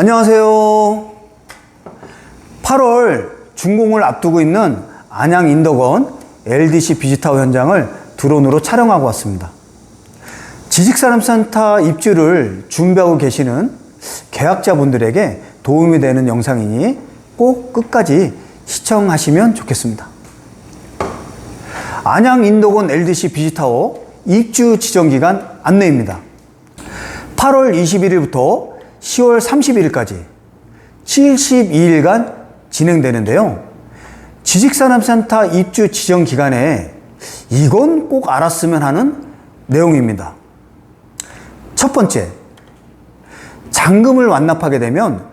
안녕하세요. 8월 준공을 앞두고 있는 안양 인덕원 LDC 비즈타워 현장을 드론으로 촬영하고 왔습니다. 지식산업센터 입주를 준비하고 계시는 계약자분들에게 도움이 되는 영상이니 꼭 끝까지 시청하시면 좋겠습니다. 안양 인덕원 LDC 비즈타워 입주 지정기간 안내입니다. 8월 21일부터 10월 31일까지 72일간 진행되는데요. 지식산업센터 입주 지정 기간에 이건 꼭 알았으면 하는 내용입니다. 첫 번째, 잔금을 완납하게 되면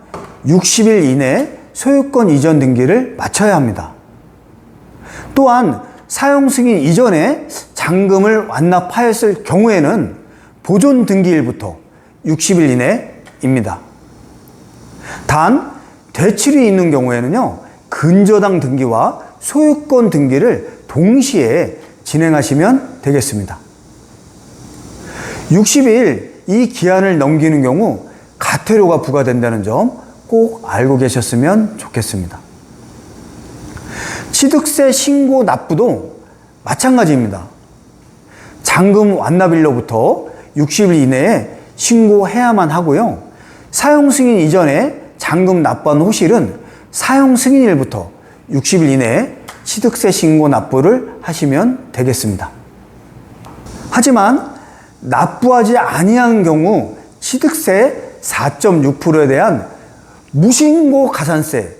60일 이내 소유권 이전 등기를 마쳐야 합니다. 또한 사용 승인 이전에 잔금을 완납하였을 경우에는 보존 등기일부터 60일 이내입니다. 단 대출이 있는 경우에는요, 근저당 등기와 소유권 등기를 동시에 진행하시면 되겠습니다. 60일 이 기한을 넘기는 경우 과태료가 부과된다는 점 꼭 알고 계셨으면 좋겠습니다. 취득세 신고 납부도 마찬가지입니다. 잔금 완납일로부터 60일 이내에 신고해야만 하고요. 사용 승인 이전에 잔금 납부한 호실은 사용 승인일부터 60일 이내에 취득세 신고 납부를 하시면 되겠습니다. 하지만 납부하지 아니한 경우 취득세 4.6%에 대한 무신고 가산세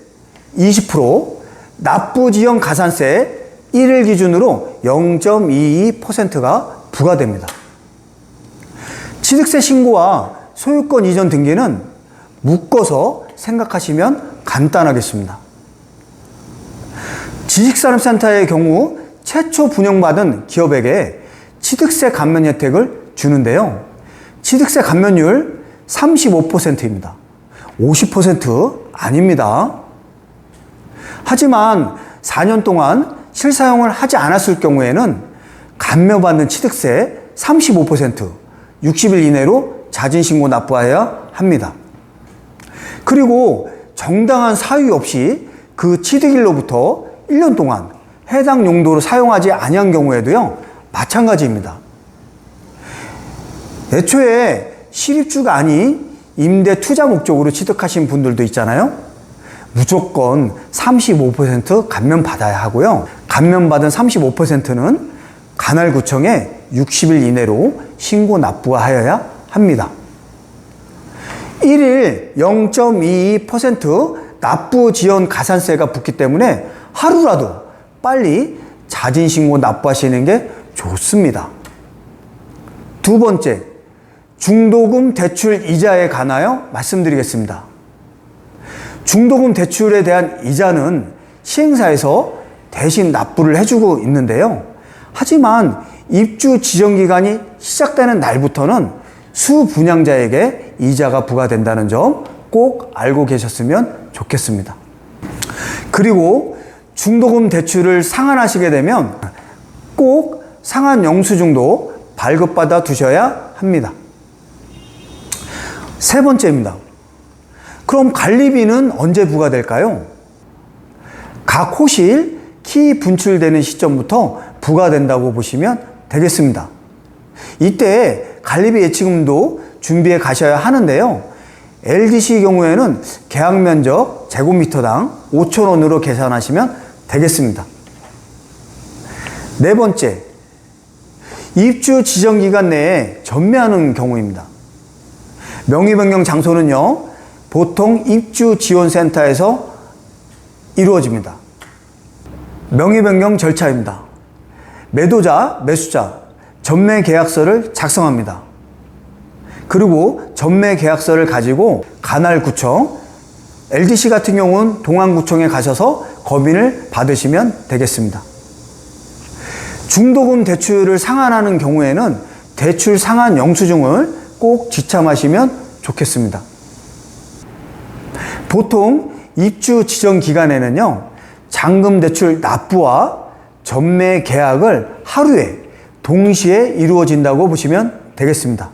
20%, 납부 지연 가산세 1일 기준으로 0.22%가 부과됩니다. 취득세 신고와 소유권 이전 등기는 묶어서 생각하시면 간단하겠습니다. 지식산업센터의 경우 최초 분양받은 기업에게 취득세 감면 혜택을 주는데요. 취득세 감면율 35%입니다. 50% 아닙니다. 하지만 4년 동안 실사용을 하지 않았을 경우에는 감면받는 취득세 35%, 60일 이내로 자진신고 납부해야 합니다. 그리고 정당한 사유 없이 그 취득일로부터 1년 동안 해당 용도로 사용하지 아니한 경우에도요, 마찬가지입니다. 애초에 실입주가 아닌 임대 투자 목적으로 취득하신 분들도 있잖아요. 무조건 35% 감면받아야 하고요. 감면받은 35%는 관할구청에 60일 이내로 신고 납부하여야 합니다. 1일 0.22% 납부 지연 가산세가 붙기 때문에 하루라도 빨리 자진신고 납부하시는 게 좋습니다. 두 번째, 중도금 대출 이자에 관하여 말씀드리겠습니다. 중도금 대출에 대한 이자는 시행사에서 대신 납부를 해주고 있는데요. 하지만 입주 지정기간이 시작되는 날부터는 수분양자에게 이자가 부과된다는 점 꼭 알고 계셨으면 좋겠습니다. 그리고 중도금 대출을 상환하시게 되면 꼭 상환 영수증도 발급받아 두셔야 합니다. 세 번째입니다. 그럼 관리비는 언제 부과될까요? 각 호실 키 분출되는 시점부터 부과된다고 보시면 되겠습니다. 이때 관리비 예치금도 준비해 가셔야 하는데요. LDC 경우에는 계약면적 제곱미터당 5,000원으로 계산하시면 되겠습니다. 네 번째, 입주 지정기간 내에 전매하는 경우입니다. 명의변경 장소는요, 보통 입주지원센터에서 이루어집니다. 명의변경 절차입니다. 매도자, 매수자, 전매계약서를 작성합니다. 그리고 전매계약서를 가지고 관할구청, LDC 같은 경우는 동안구청에 가셔서 검인을 받으시면 되겠습니다. 중도금 대출을 상환하는 경우에는 대출 상환 영수증을 꼭 지참하시면 좋겠습니다. 보통 입주 지정 기간에는요, 잔금 대출 납부와 전매 계약을 하루에 동시에 이루어진다고 보시면 되겠습니다.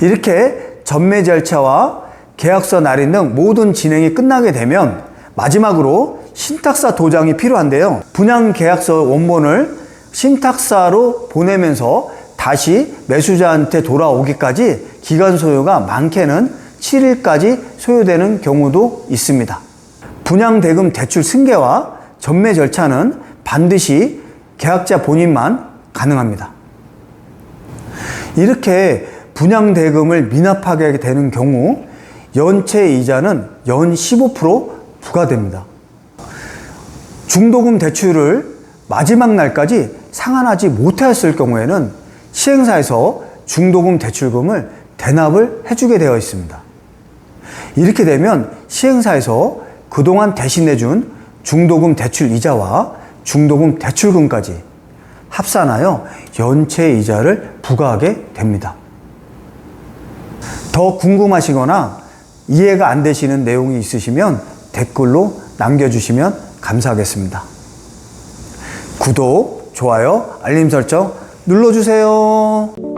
이렇게 전매 절차와 계약서 날인 등 모든 진행이 끝나게 되면 마지막으로 신탁사 도장이 필요한데요. 분양 계약서 원본을 신탁사로 보내면서 다시 매수자한테 돌아오기까지 기간 소요가 많게는 7일까지 소요되는 경우도 있습니다. 분양대금 대출 승계와 전매 절차는 반드시 계약자 본인만 가능합니다. 이렇게 분양대금을 미납하게 되는 경우 연체 이자는 연 15% 부과됩니다. 중도금 대출을 마지막 날까지 상환하지 못하였을 경우에는 시행사에서 중도금 대출금을 대납을 해주게 되어 있습니다. 이렇게 되면 시행사에서 그동안 대신해준 중도금 대출 이자와 중도금 대출금까지 합산하여 연체 이자를 부과하게 됩니다. 더 궁금하시거나 이해가 안 되시는 내용이 있으시면 댓글로 남겨주시면 감사하겠습니다. 구독, 좋아요, 알림 설정 눌러주세요.